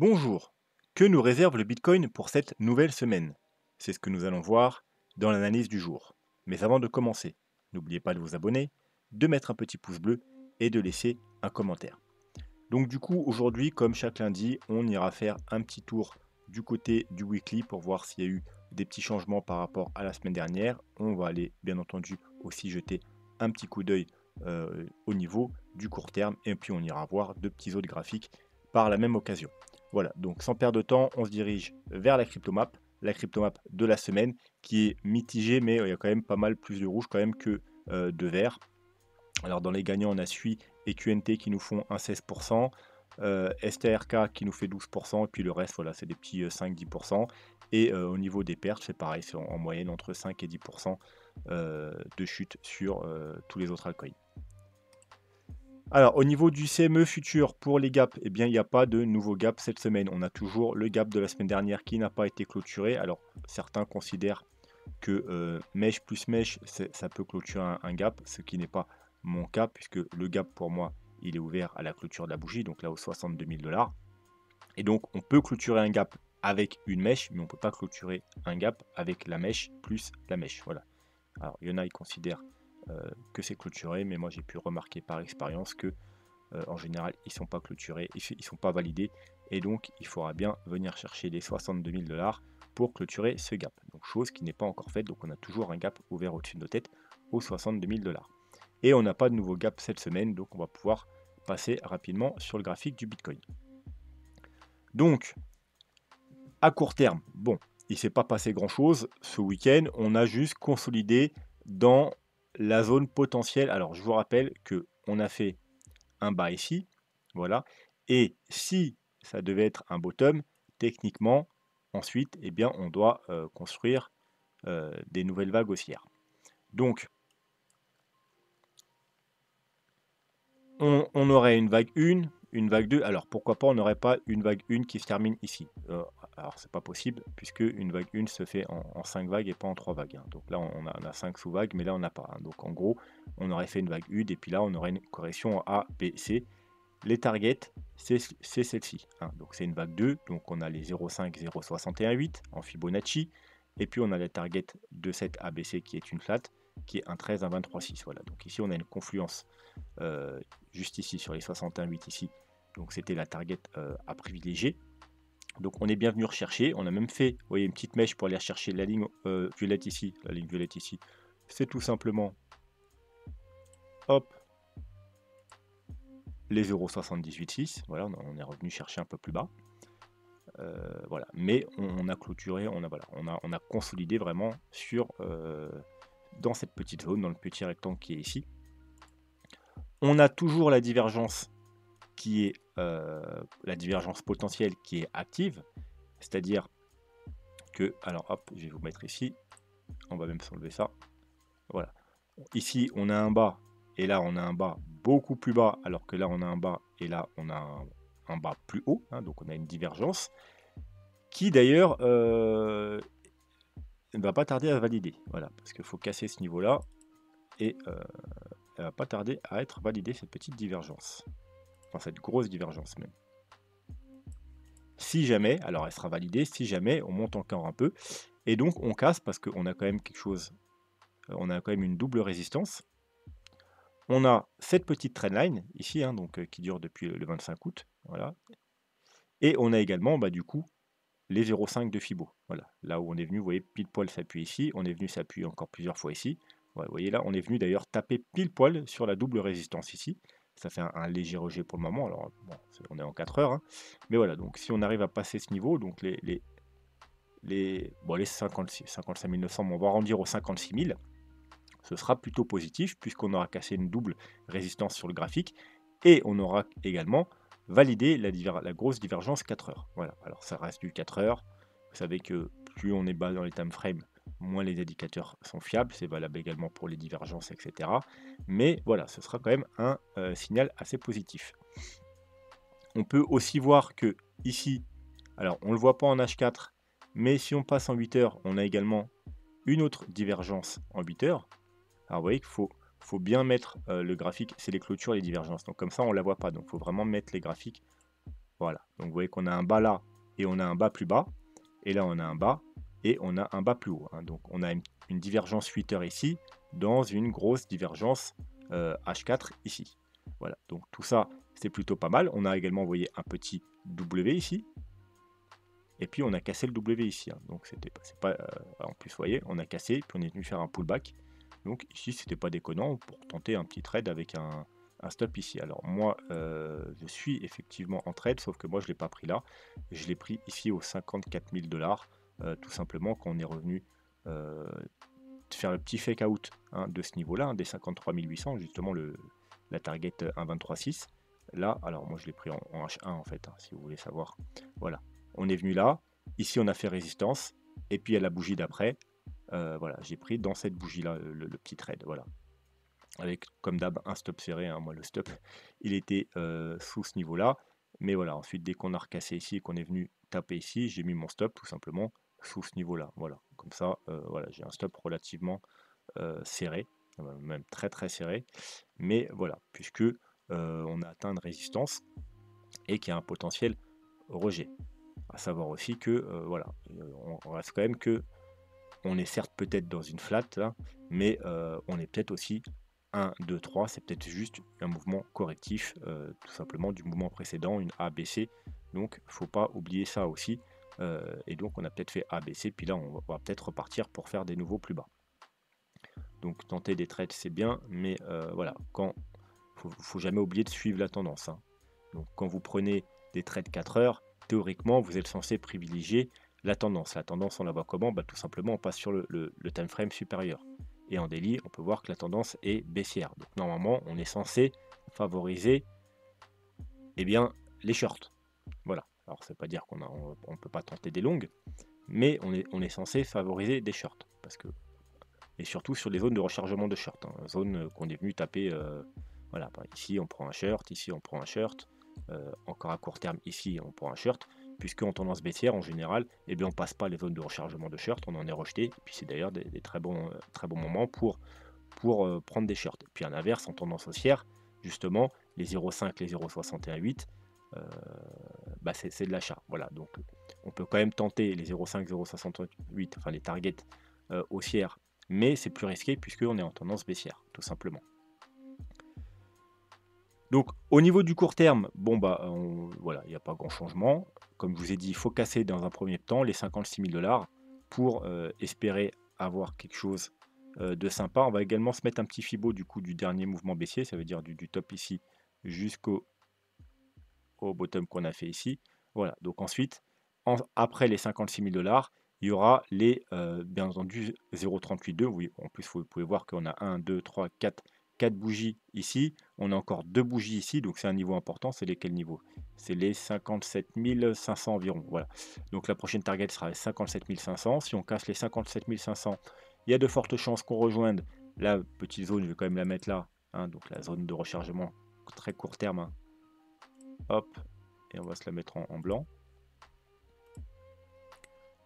Bonjour, que nous réserve le Bitcoin pour cette nouvelle semaine? C'est ce que nous allons voir dans l'analyse du jour. Mais avant de commencer, n'oubliez pas de vous abonner, de mettre un petit pouce bleu et de laisser un commentaire. Donc du coup, aujourd'hui, comme chaque lundi, on ira faire un petit tour du côté du weekly pour voir s'il y a eu des petits changements par rapport à la semaine dernière. On va aller bien entendu aussi jeter un petit coup d'œil au niveau du court terme et puis on ira voir de petits autres graphiques par la même occasion. Voilà, donc sans perdre de temps, on se dirige vers la cryptomap de la semaine qui est mitigée, mais il y a quand même pas mal plus de rouge quand même que de vert. Alors dans les gagnants, on a SUI et QNT qui nous font un 16%, STRK qui nous fait 12%, et puis le reste, voilà, c'est des petits 5-10%. Et au niveau des pertes, c'est pareil, c'est en moyenne entre 5 et 10% de chute sur tous les autres altcoins. Alors, au niveau du CME futur pour les gaps, eh bien, il n'y a pas de nouveau gap cette semaine. On a toujours le gap de la semaine dernière qui n'a pas été clôturé. Alors, certains considèrent que mèche plus mèche, ça peut clôturer un gap, ce qui n'est pas mon cas, puisque le gap pour moi, il est ouvert à la clôture de la bougie, donc là aux 62 000 $. Et donc, on peut clôturer un gap avec une mèche, mais on ne peut pas clôturer un gap avec la mèche plus la mèche. Voilà. Alors, il y en a, ils considèrent que c'est clôturé, mais moi j'ai pu remarquer par expérience que en général ils sont pas clôturés, ils sont pas validés, et donc il faudra bien venir chercher les 62 000 $ pour clôturer ce gap. Donc chose qui n'est pas encore faite, donc on a toujours un gap ouvert au-dessus de nos têtes aux 62 000 $. Et on n'a pas de nouveau gap cette semaine, donc on va pouvoir passer rapidement sur le graphique du Bitcoin. Donc à court terme, bon, il ne s'est pas passé grand chose ce week-end, on a juste consolidé dans la zone potentielle. Alors je vous rappelle que on a fait un bas ici, voilà, et si ça devait être un bottom, techniquement, ensuite, eh bien, on doit construire des nouvelles vagues haussières. Donc, on aurait une vague 1, une vague 2, alors pourquoi pas on n'aurait pas une vague 1 qui se termine ici. Alors c'est pas possible, puisque une vague 1 se fait en 5 vagues et pas en 3 vagues. Hein. Donc là on a 5 sous-vagues, mais là on n'a pas. Hein. Donc en gros, on aurait fait une vague 1, et puis là on aurait une correction en A, B, C. Les targets, c'est celle-ci. Hein. Donc c'est une vague 2, donc on a les 0,5, 0,618 en Fibonacci, et puis on a la target de cette ABC qui est une flat, qui est un 13, un 23,6. Voilà. Donc ici on a une confluence juste ici sur les 61,8 ici. Donc c'était la target à privilégier. Donc on est bien venu rechercher. On a même fait, vous voyez, une petite mèche pour aller rechercher la ligne violette ici. La ligne violette ici, c'est tout simplement, hop, les 0,786. Voilà, on est revenu chercher un peu plus bas. Voilà, mais on a clôturé, on a consolidé vraiment sur dans cette petite zone, dans le petit rectangle qui est ici. On a toujours la divergence qui est la divergence potentielle qui est active, c'est-à-dire que, alors hop, je vais vous mettre ici, on va même s'enlever ça, voilà. Ici, on a un bas, et là, on a un bas beaucoup plus bas, alors que là, on a un bas, et là, on a un bas plus haut, hein, donc on a une divergence, qui d'ailleurs ne va pas tarder à valider, voilà, parce qu'il faut casser ce niveau-là, et elle va pas tarder à être validée, cette petite divergence, enfin cette grosse divergence même. Si jamais, alors elle sera validée, si jamais on monte encore un peu, et donc on casse parce qu'on a quand même quelque chose, on a quand même une double résistance. On a cette petite trendline ici, hein, donc qui dure depuis le 25 août, voilà. Et on a également, bah, du coup, les 0,5 de Fibo, voilà. Là où on est venu, vous voyez, pile poil s'appuie ici, on est venu s'appuyer encore plusieurs fois ici. Ouais, vous voyez là, on est venu d'ailleurs taper pile poil sur la double résistance ici. Ça fait un léger rejet pour le moment, alors bon, on est en 4 heures, hein. Mais voilà, donc si on arrive à passer ce niveau, donc les 55 900, on va arrondir aux 56 000, ce sera plutôt positif puisqu'on aura cassé une double résistance sur le graphique et on aura également validé la grosse divergence 4 heures. Voilà, alors ça reste du 4 heures. Vous savez que plus on est bas dans les time frames, moins les indicateurs sont fiables. C'est valable également pour les divergences, etc. Mais voilà, ce sera quand même un signal assez positif. On peut aussi voir que ici, alors on ne le voit pas en H4, mais si on passe en 8 heures, on a également une autre divergence en 8 heures. Alors vous voyez qu'il faut bien mettre le graphique, c'est les clôtures et les divergences. Donc comme ça, on ne la voit pas. Donc il faut vraiment mettre les graphiques Voilà, donc vous voyez qu'on a un bas là et on a un bas plus bas. Et là, on a un bas et on a un bas plus haut, hein. Donc on a une divergence 8 heures ici dans une grosse divergence H4 ici. Voilà, donc tout ça, c'est plutôt pas mal. On a également, vous voyez, un petit W ici. Et puis on a cassé le W ici, hein. Donc c'est pas en plus, vous voyez, on a cassé, puis on est venu faire un pullback. Donc ici, c'était pas déconnant pour tenter un petit trade avec un stop ici. Alors moi, je suis effectivement en trade, sauf que moi, je l'ai pas pris là. Je l'ai pris ici aux 54 000 $, tout simplement quand on est revenu faire le petit fake out, hein, de ce niveau-là, hein, des 53 800, justement la target 1,23,6. Là, alors moi, je l'ai pris en H1 en fait, hein, si vous voulez savoir. Voilà, on est venu là. Ici, on a fait résistance. Et puis, à la bougie d'après, voilà, j'ai pris dans cette bougie-là le petit trade. Voilà. Avec, comme d'hab, un stop serré, hein. Moi, le stop, il était sous ce niveau-là. Mais voilà, ensuite, dès qu'on a recassé ici et qu'on est venu taper ici, j'ai mis mon stop tout simplement sous ce niveau-là. Voilà, comme ça, voilà, j'ai un stop relativement serré, même très très serré. Mais voilà, puisque on a atteint une résistance et qu'il y a un potentiel rejet. À savoir aussi que, voilà, on reste quand même que on est certes peut-être dans une flat, là, mais on est peut-être aussi 1, 2, 3, c'est peut-être juste un mouvement correctif, tout simplement du mouvement précédent, une ABC. Donc, faut pas oublier ça aussi. Et donc, on a peut-être fait ABC, puis là, on va peut-être repartir pour faire des nouveaux plus bas. Donc, tenter des trades, c'est bien, mais voilà, faut jamais oublier de suivre la tendance, hein. Donc, quand vous prenez des trades 4 heures, théoriquement, vous êtes censé privilégier la tendance. La tendance, on la voit comment? Bah, tout simplement, on passe sur le time frame supérieur. Et en daily, on peut voir que la tendance est baissière. Donc, normalement, on est censé favoriser, eh bien, les shorts. Voilà. Alors, ça ne veut pas dire qu'on ne peut pas tenter des longues, mais on est censé favoriser des shorts. Parce que, et surtout sur les zones de rechargement de short, hein, zone qu'on est venu taper. Voilà, ici on prend un short, ici on prend un short, encore à court terme ici on prend un short, puisque en tendance baissière en général, eh bien, on passe pas les zones de rechargement de short, on en est rejeté, et puis c'est d'ailleurs des très bons moments pour prendre des shorts. Et puis à l'inverse, en tendance haussière, justement, les 0,5, les 0,618, bah c'est de l'achat. Voilà, donc on peut quand même tenter les 0,5, 0,68, enfin les targets haussières, mais c'est plus risqué puisqu'on est en tendance baissière, tout simplement. Donc au niveau du court terme, bon bah voilà, il n'y a pas grand changement. Comme je vous ai dit, il faut casser dans un premier temps les 56 000 $ pour espérer avoir quelque chose de sympa. On va également se mettre un petit fibo du coup du dernier mouvement baissier, ça veut dire du top ici jusqu'au bottom qu'on a fait ici. Voilà, donc ensuite, après les 56 000 $, il y aura les, bien entendu, 0,382. Oui, en plus, vous pouvez voir qu'on a 1, 2, 3, 4 bougies ici. On a encore 2 bougies ici, donc c'est un niveau important. C'est lesquels niveaux? C'est les 57 500 environ. Voilà. Donc la prochaine target sera les 57 500. Si on casse les 57 500, il y a de fortes chances qu'on rejoigne la petite zone. Je vais quand même la mettre là, hein, donc la zone de rechargement très court terme, hein. Hop, et on va se la mettre en blanc.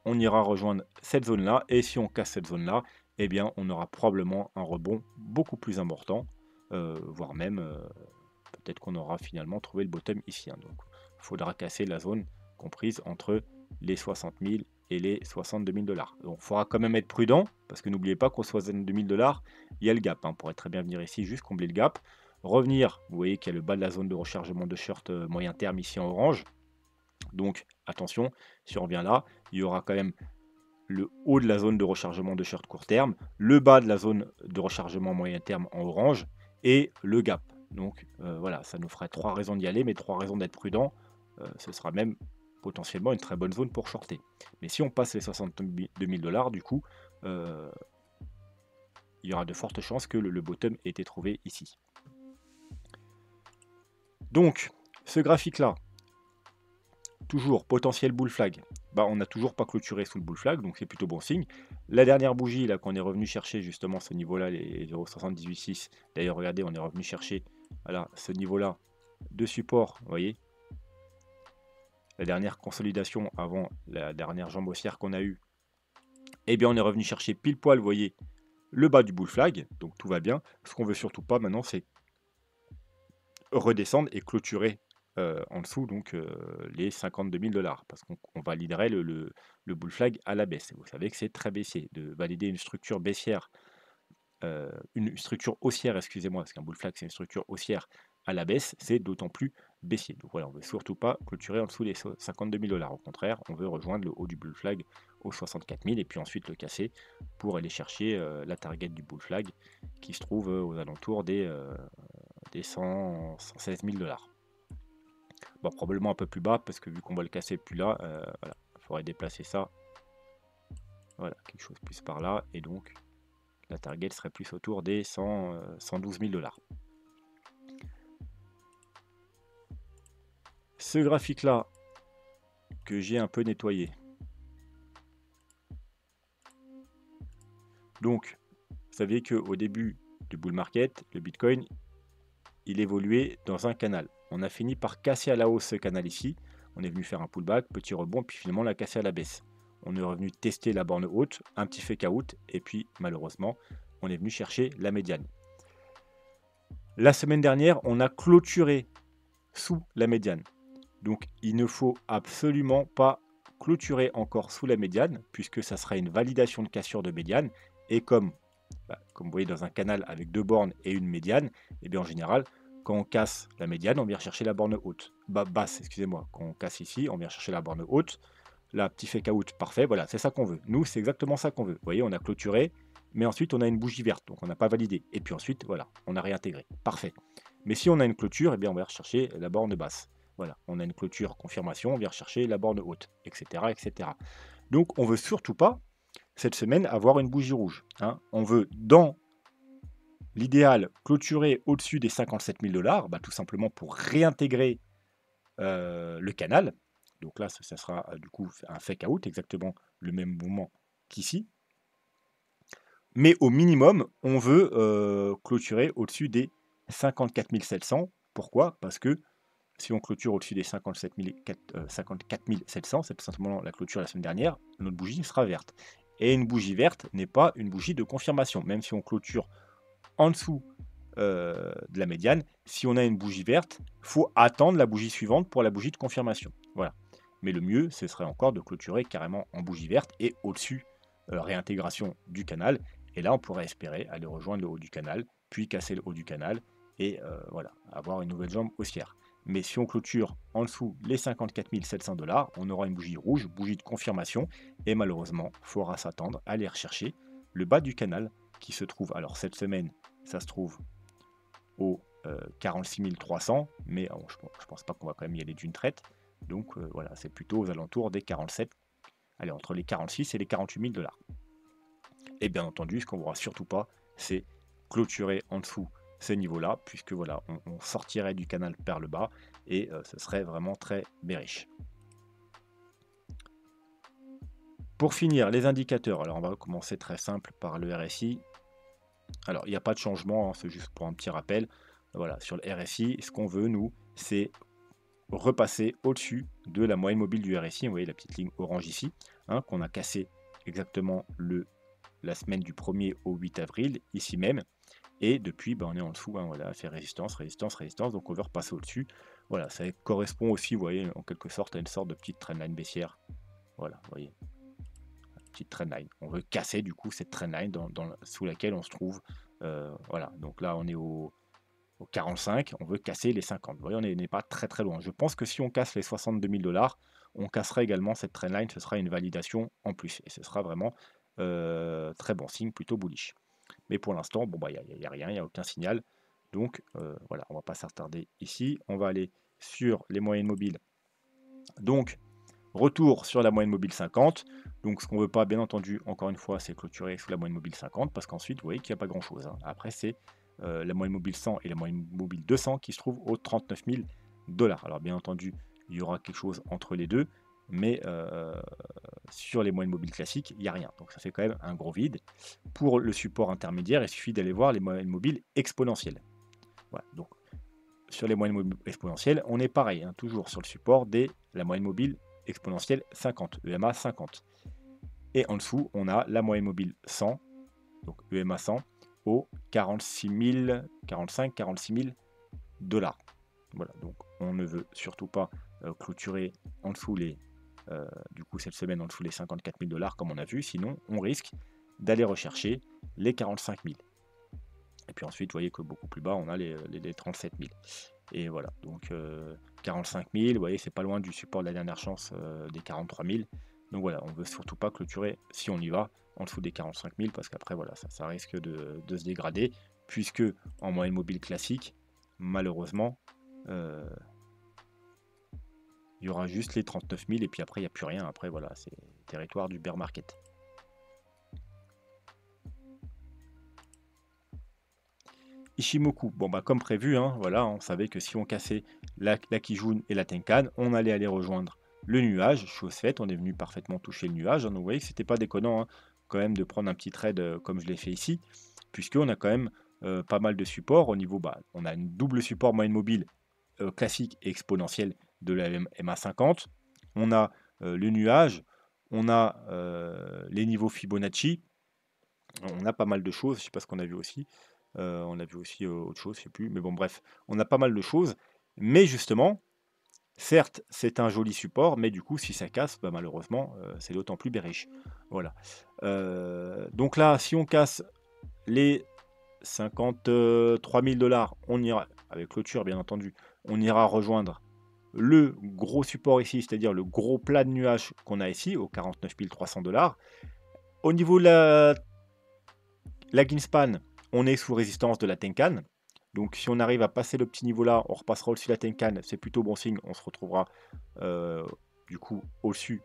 On ira rejoindre cette zone-là, et si on casse cette zone-là, eh bien, on aura probablement un rebond beaucoup plus important, voire même, peut-être qu'on aura finalement trouvé le bottom ici, hein. Donc, il faudra casser la zone comprise entre les 60 000 et les 62 000 $. Donc, il faudra quand même être prudent, parce que n'oubliez pas qu'aux 62 000 $, il y a le gap, hein. On pourrait très bien venir ici, juste combler le gap. Revenir, vous voyez qu'il y a le bas de la zone de rechargement de short moyen terme ici en orange. Donc attention, si on revient là, il y aura quand même le haut de la zone de rechargement de short court terme, le bas de la zone de rechargement moyen terme en orange et le gap. Donc voilà, ça nous ferait 3 raisons d'y aller, mais 3 raisons d'être prudent. Ce sera même potentiellement une très bonne zone pour shorter. Mais si on passe les 62 000 $, du coup, il y aura de fortes chances que le bottom ait été trouvé ici. Donc, ce graphique-là, toujours potentiel bull flag. Bah, on n'a toujours pas clôturé sous le bull flag, donc c'est plutôt bon signe. La dernière bougie, là, qu'on est revenu chercher justement ce niveau-là, les 0,786. D'ailleurs, regardez, on est revenu chercher voilà, ce niveau-là de support, vous voyez. La dernière consolidation avant la dernière jambe haussière qu'on a eue. Eh bien, on est revenu chercher pile poil, vous voyez, le bas du bull flag, donc tout va bien. Ce qu'on veut surtout pas maintenant, c'est redescendre et clôturer en dessous donc les 52 000 $, parce qu'on validerait le bull flag à la baisse. Vous savez que c'est très baissier. De valider une structure baissière, une structure haussière, excusez-moi, parce qu'un bull flag c'est une structure haussière à la baisse, c'est d'autant plus baissier. Donc voilà, on ne veut surtout pas clôturer en dessous des 52 000 $. Au contraire, on veut rejoindre le haut du bull flag aux 64 000 et puis ensuite le casser pour aller chercher la target du bull flag qui se trouve aux alentours des 116 000 $. Bon, probablement un peu plus bas parce que vu qu'on va le casser plus là, voilà, il faudrait déplacer ça. Voilà, quelque chose plus par là et donc la target serait plus autour des 112 000 $. Ce graphique là que j'ai un peu nettoyé. Donc, vous savez qu'au début du bull market, le Bitcoin, il évoluait dans un canal. On a fini par casser à la hausse ce canal ici. On est venu faire un pullback, petit rebond, puis finalement on l'a cassé à la baisse. On est revenu tester la borne haute, un petit fake out, et puis malheureusement, on est venu chercher la médiane. La semaine dernière, on a clôturé sous la médiane. Donc il ne faut absolument pas clôturer encore sous la médiane, puisque ça sera une validation de cassure de médiane. Et comme vous voyez dans un canal avec deux bornes et une médiane, et bien en général, quand on casse la médiane, on vient chercher la borne haute. Basse, excusez-moi. Quand on casse ici, on vient chercher la borne haute. Là, petit fake out, parfait, voilà, c'est ça qu'on veut. Nous, c'est exactement ça qu'on veut. Vous voyez, on a clôturé, mais ensuite on a une bougie verte, donc on n'a pas validé. Et puis ensuite, voilà, on a réintégré. Parfait. Mais si on a une clôture, eh bien on va rechercher la borne basse. Voilà, on a une clôture confirmation, on vient rechercher la borne haute, etc. etc. Donc on veut surtout pas, cette semaine, avoir une bougie rouge. Hein. On veut, dans l'idéal, clôturer au-dessus des 57 000 $, tout simplement pour réintégrer le canal. Donc là, ça sera du coup un fake out, exactement le même mouvement qu'ici. Mais au minimum, on veut clôturer au-dessus des 54 700. Pourquoi? Parce que si on clôture au-dessus des 54 700, c'est tout simplement la clôture la semaine dernière, notre bougie sera verte. Et une bougie verte n'est pas une bougie de confirmation. Même si on clôture en dessous de la médiane, si on a une bougie verte, il faut attendre la bougie suivante pour la bougie de confirmation. Voilà. Mais le mieux, ce serait encore de clôturer carrément en bougie verte et au-dessus, réintégration du canal. Et là, on pourrait espérer aller rejoindre le haut du canal, puis casser le haut du canal et voilà, avoir une nouvelle jambe haussière. Mais si on clôture en dessous les 54 700 $, on aura une bougie rouge, bougie de confirmation, et malheureusement, il faudra s'attendre à aller rechercher le bas du canal qui se trouve, alors cette semaine, ça se trouve au 46 300, mais je pense pas qu'on va quand même y aller d'une traite. Donc voilà, c'est plutôt aux alentours des 47, allez, entre les 46 et les 48 000 $. Et bien entendu, ce qu'on ne voudra surtout pas, c'est clôturer en dessous ce niveau-là, puisque voilà, on sortirait du canal vers le bas, et ce serait vraiment très bearish. Pour finir, les indicateurs, alors on va commencer très simple par le RSI. Alors, il n'y a pas de changement, hein, c'est juste pour un petit rappel. Voilà, sur le RSI, ce qu'on veut, nous, c'est repasser au-dessus de la moyenne mobile du RSI. Vous voyez la petite ligne orange ici, hein, qu'on a cassé exactement la semaine du 1er au 8 avril, ici même. Et depuis, on est en dessous, hein, voilà, fait résistance, résistance, résistance. Donc on veut repasser au-dessus. Voilà, ça correspond aussi, vous voyez, en quelque sorte à une sorte de petite trendline baissière. Voilà, vous voyez. Petite trendline. On veut casser du coup cette trendline sous laquelle on se trouve. Voilà, donc là on est au 45, on veut casser les 50. Vous voyez, on n'est pas très très loin. Je pense que si on casse les 62 000 $, on cassera également cette trendline, ce sera une validation en plus. Et ce sera vraiment très bon signe, plutôt bullish. Mais pour l'instant, il n'y a rien, il n'y a aucun signal. Donc voilà, on ne va pas s'attarder ici. On va aller sur les moyennes mobiles. Donc, retour sur la moyenne mobile 50. Donc ce qu'on ne veut pas, bien entendu, encore une fois, c'est clôturer sous la moyenne mobile 50, parce qu'ensuite, vous voyez qu'il n'y a pas grand-chose. Hein. Après, c'est la moyenne mobile 100 et la moyenne mobile 200 qui se trouvent aux 39 000 $. Alors bien entendu, il y aura quelque chose entre les deux, mais sur les moyennes mobiles classiques, il n'y a rien. Donc ça fait quand même un gros vide. Pour le support intermédiaire, il suffit d'aller voir les moyennes mobiles exponentielles. Voilà, donc sur les moyennes mobiles exponentielles, on est pareil, hein, toujours sur le support la moyenne mobile exponentielle 50, EMA 50. Et en dessous, on a la moyenne mobile 100, donc EMA 100, aux 45-46 000 $. Voilà, donc on ne veut surtout pas clôturer en dessous du coup cette semaine en dessous les 54 000 $ comme on a vu, sinon on risque d'aller rechercher les 45 000. Et puis ensuite, vous voyez que beaucoup plus bas, on a les 37 000. Et voilà, donc 45 000, vous voyez, c'est pas loin du support de la dernière chance des 43 000. Donc voilà, on veut surtout pas clôturer, si on y va, en dessous des 45 000, parce qu'après, voilà, ça risque de se dégrader, puisque en moyenne mobile classique, malheureusement, il y aura juste les 39 000, et puis après, il n'y a plus rien. Après, voilà, c'est territoire du bear market. Ishimoku, bon bah comme prévu, hein, voilà, on savait que si on cassait la Kijun et la Tenkan, on allait aller rejoindre le nuage, chose faite, on est venu parfaitement toucher le nuage, hein, donc vous voyez que c'était pas déconnant hein, quand même de prendre un petit trade comme je l'ai fait ici, puisqu'on a quand même pas mal de supports au niveau, bah, on a une double support moyenne mobile classique et exponentielle de la MA50, on a le nuage, on a les niveaux Fibonacci, on a pas mal de choses, je sais pas ce qu'on a vu aussi. On a vu aussi autre chose, je sais plus. Mais bon, bref, on a pas mal de choses. Mais justement, certes, c'est un joli support, mais du coup, si ça casse, bah, malheureusement, c'est d'autant plus bearish. Voilà. Donc là, si on casse les 53 000 $, on ira, avec clôture bien entendu, on ira rejoindre le gros support ici, c'est-à-dire le gros plat de nuage qu'on a ici, aux 49 300 $. Au niveau de la Greenspan, on est sous résistance de la Tenkan. Donc si on arrive à passer le petit niveau là, on repassera au-dessus de la Tenkan, c'est plutôt bon signe, on se retrouvera du coup au-dessus,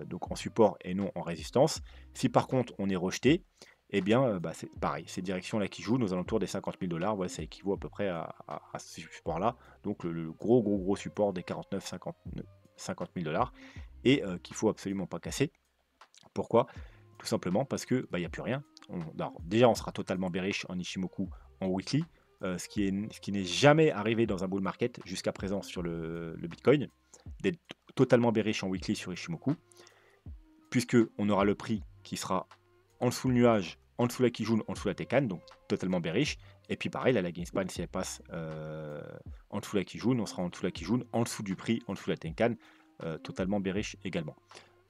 donc en support et non en résistance. Si par contre on est rejeté, eh bien bah, c'est pareil, c'est direction là qui joue, aux alentours des 50 000 $, ouais, ça équivaut à peu près à ce support là, donc le gros support des 50 000 $, et qu'il faut absolument pas casser. Pourquoi? Tout simplement parce que bah, y a plus rien. Alors, déjà, on sera totalement bearish en Ishimoku en weekly, ce qui n'est jamais arrivé dans un bull market jusqu'à présent sur le Bitcoin, d'être totalement bearish en weekly sur Ishimoku, puisque on aura le prix qui sera en dessous le nuage, en dessous la Kijun, en dessous la Tenkan, donc totalement bearish. Et puis pareil, là, la Greenspan, si elle passe en dessous la Kijun, on sera en dessous la Kijun, en dessous du prix, en dessous la Tenkan, totalement bearish également.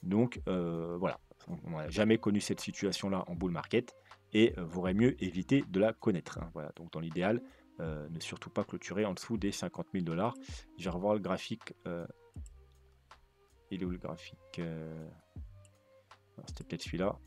Donc voilà, on n'a jamais connu cette situation-là en bull market et vaudrait mieux éviter de la connaître, hein. Voilà, donc dans l'idéal, ne surtout pas clôturer en dessous des 50 000 $. Je vais revoir le graphique. Il est où le graphique? C'était peut-être celui-là.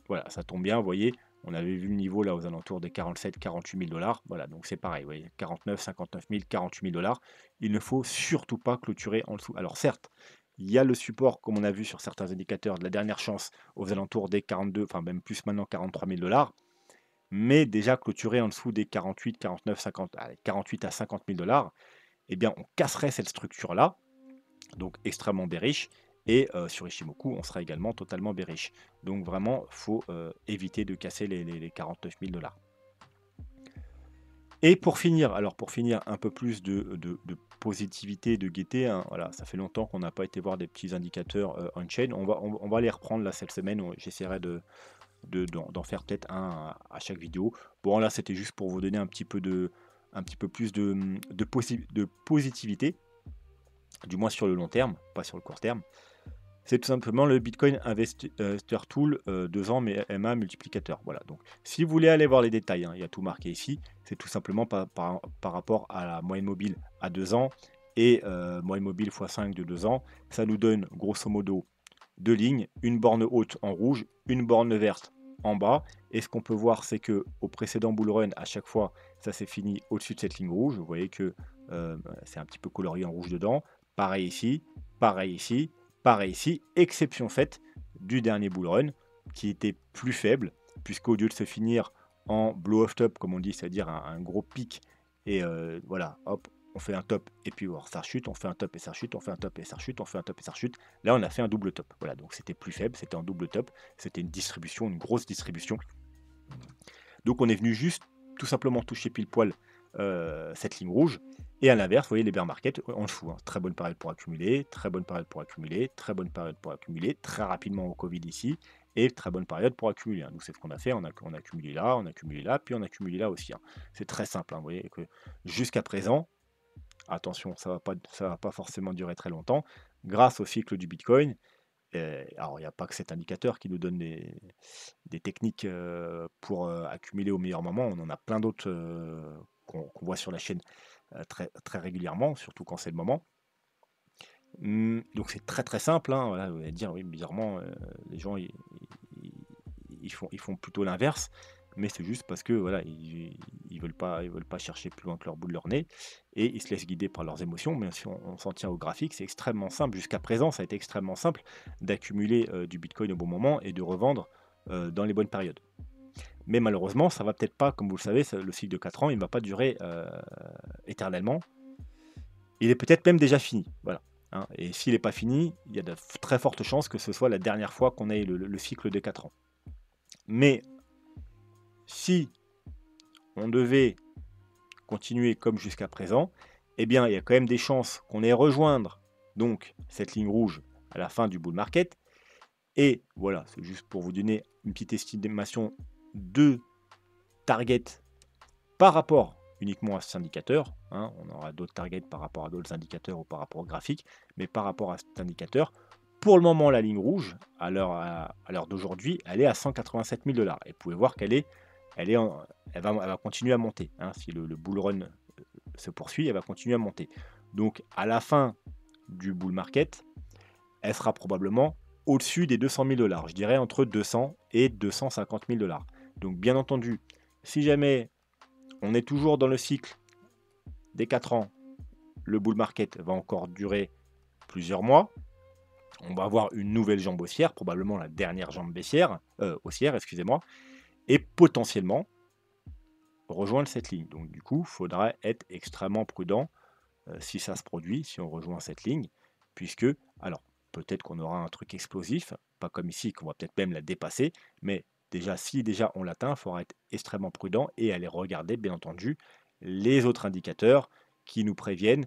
Voilà, ça tombe bien, vous voyez, on avait vu le niveau là aux alentours des 47-48 000 $. Voilà, donc c'est pareil, vous voyez, 49, 59 000, 48 000 $. Il ne faut surtout pas clôturer en dessous. Alors certes, il y a le support, comme on a vu sur certains indicateurs, de la dernière chance aux alentours des 42, enfin même plus maintenant 43 000 $. Mais déjà clôturer en dessous des 48, 49, 50, 48 à 50 000 $, eh bien on casserait cette structure-là, donc extrêmement bearish. Et sur Ishimoku, on sera également totalement bearish. Donc vraiment, il faut éviter de casser les 49 000 $. Et pour finir, alors pour finir, un peu plus de positivité, de gaieté, hein, voilà, ça fait longtemps qu'on n'a pas été voir des petits indicateurs on-chain. On va les reprendre là cette semaine. J'essaierai d'en faire peut-être un à chaque vidéo. Bon, là, c'était juste pour vous donner un petit peu plus de positivité, du moins sur le long terme, pas sur le court terme. C'est tout simplement le Bitcoin Investor Tool 2 ans mais MA multiplicateur. Voilà, donc si vous voulez aller voir les détails, hein, il y a tout marqué ici, c'est tout simplement par rapport à la moyenne mobile à 2 ans et moyenne mobile x5 de 2 ans. Ça nous donne grosso modo deux lignes, une borne haute en rouge, une borne verte en bas. Et ce qu'on peut voir, c'est que au précédent bull run, à chaque fois, ça s'est fini au-dessus de cette ligne rouge. Vous voyez que c'est un petit peu colorié en rouge dedans. Pareil ici, pareil ici, pareil ici, exception faite du dernier bull run qui était plus faible, puisqu'au lieu de se finir en blow off top, comme on dit, c'est-à-dire un gros pic, et voilà, hop, on fait un top et puis ça rechute, on fait un top et ça rechute, on fait un top et ça rechute, on fait un top et ça rechute. Là, on a fait un double top. Voilà, donc c'était plus faible, c'était un double top, c'était une distribution, une grosse distribution. Donc on est venu juste tout simplement toucher pile poil cette ligne rouge. Et à l'inverse, vous voyez les bear market en dessous. Hein. Très bonne période pour accumuler, très bonne période pour accumuler, très bonne période pour accumuler, très rapidement au Covid ici. et très bonne période pour accumuler, hein. Nous, c'est ce qu'on a fait, on a accumulé là, on a accumulé là, puis on a accumulé là aussi, hein. C'est très simple, hein, vous voyez que jusqu'à présent, attention, ça va pas forcément durer très longtemps, grâce au cycle du Bitcoin, alors il n'y a pas que cet indicateur qui nous donne des techniques, pour, accumuler au meilleur moment. On en a plein d'autres, qu'on voit sur la chaîne, très très régulièrement, surtout quand c'est le moment. Donc c'est très, très simple, hein, voilà, vous allez dire: «Oui, bizarrement, les gens ils ils font plutôt l'inverse», mais c'est juste parce que voilà, ils veulent pas chercher plus loin que leur bout de leur nez et ils se laissent guider par leurs émotions. Mais si on s'en tient au graphique, c'est extrêmement simple. Jusqu'à présent, ça a été extrêmement simple d'accumuler, du bitcoin au bon moment et de revendre, dans les bonnes périodes. Mais malheureusement, ça va peut-être pas, comme vous le savez, le cycle de 4 ans, il ne va pas durer, éternellement. Il est peut-être même déjà fini, voilà, hein, et s'il n'est pas fini, il y a de très fortes chances que ce soit la dernière fois qu'on ait le cycle de 4 ans. Mais si on devait continuer comme jusqu'à présent, eh bien, il y a quand même des chances qu'on ait rejoindre donc cette ligne rouge à la fin du bull market. Et voilà, c'est juste pour vous donner une petite estimation de target par rapport uniquement à cet indicateur, hein. On aura d'autres targets par rapport à d'autres indicateurs ou par rapport au graphique, mais par rapport à cet indicateur, pour le moment, la ligne rouge, à l'heure d'aujourd'hui, elle est à 187 000 $. Et vous pouvez voir elle va continuer à monter, hein. Si le bull run se poursuit, elle va continuer à monter. Donc, à la fin du bull market, elle sera probablement au-dessus des 200 000 $. Je dirais entre 200 et 250 000 $. Donc, bien entendu, si jamais on est toujours dans le cycle des 4 ans, le bull market va encore durer plusieurs mois. On va avoir une nouvelle jambe haussière, probablement la dernière jambe haussière, excusez-moi, et potentiellement rejoindre cette ligne. Donc du coup, il faudra être extrêmement prudent si ça se produit, si on rejoint cette ligne, puisque, alors, peut-être qu'on aura un truc explosif, pas comme ici, qu'on va peut-être même la dépasser, mais déjà, si déjà on l'atteint, il faudra être extrêmement prudent et aller regarder, bien entendu, les autres indicateurs qui nous préviennent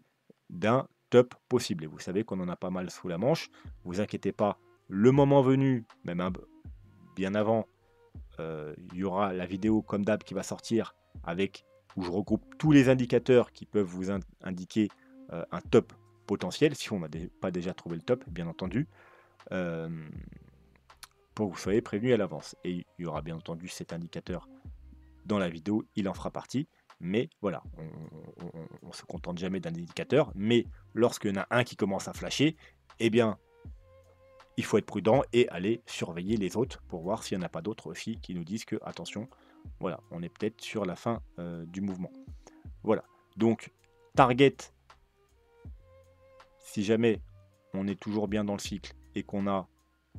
d'un top possible. Et vous savez qu'on en a pas mal sous la manche. Vous inquiétez pas, le moment venu, même bien avant, il y aura la vidéo comme d'hab qui va sortir avec où je regroupe tous les indicateurs qui peuvent vous indiquer un top potentiel, si on n'a pas déjà trouvé le top, bien entendu, euh, pour que vous soyez prévenu à l'avance. Et il y aura bien entendu cet indicateur dans la vidéo, il en fera partie. Mais voilà, on ne se contente jamais d'un indicateur, mais lorsqu'il y en a un qui commence à flasher, eh bien, il faut être prudent et aller surveiller les autres pour voir s'il n'y en a pas d'autres aussi qui nous disent que, attention, voilà, on est peut-être sur la fin du mouvement. Voilà, donc target, si jamais on est toujours bien dans le cycle et qu'on a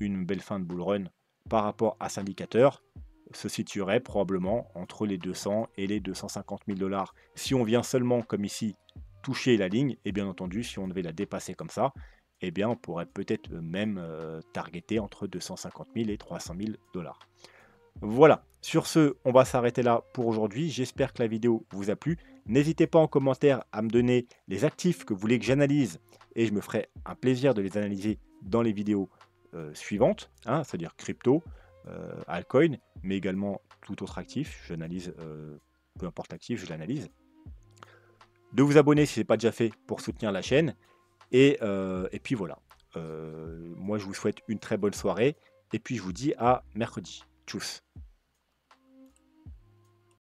une belle fin de bull run par rapport à cet indicateur, se situerait probablement entre les 200 et les 250 000 $. Si on vient seulement, comme ici, toucher la ligne, et bien entendu, si on devait la dépasser comme ça, eh bien, on pourrait peut-être même targeter entre 250 000 et 300 000 $. Voilà, sur ce, on va s'arrêter là pour aujourd'hui. J'espère que la vidéo vous a plu. N'hésitez pas en commentaire à me donner les actifs que vous voulez que j'analyse et je me ferai un plaisir de les analyser dans les vidéos suivantes, hein, c'est-à-dire crypto, altcoin, mais également tout autre actif. J'analyse, peu importe l'actif, je l'analyse. De vous abonner si ce n'est pas déjà fait pour soutenir la chaîne. Et puis voilà. Moi, je vous souhaite une très bonne soirée. Et puis, je vous dis à mercredi. Tchuss.